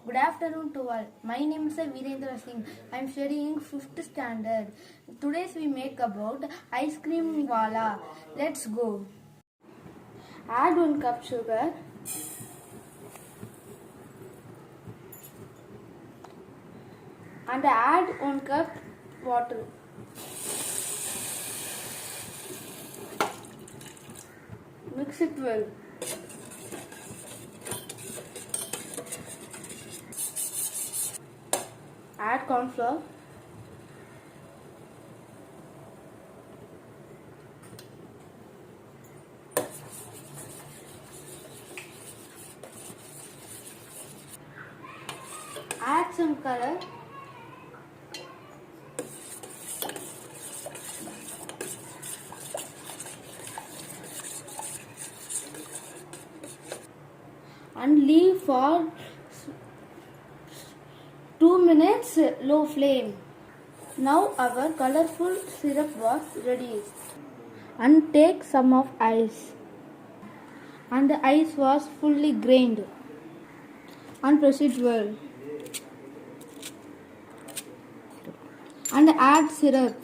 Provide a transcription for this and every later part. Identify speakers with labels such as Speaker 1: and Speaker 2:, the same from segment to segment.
Speaker 1: Good afternoon to all. My name is Virendra Singh. I am studying 5th standard. Today we make about ice cream Gola. Let's go. Add 1 cup sugar and add 1 cup water. Mix it well. Add corn flour. Add some color. And leave for 2 minutes low flame. Now our colorful syrup was ready. And take some of ice. And the ice was fully grained. And press it well. And add syrup.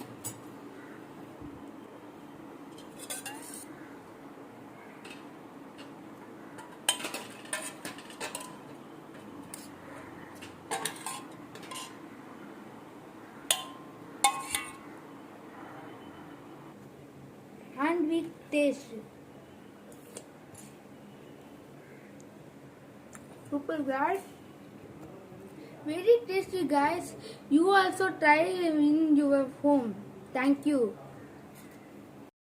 Speaker 1: And we taste. Super guys. Very tasty guys. You also try in your home. Thank you.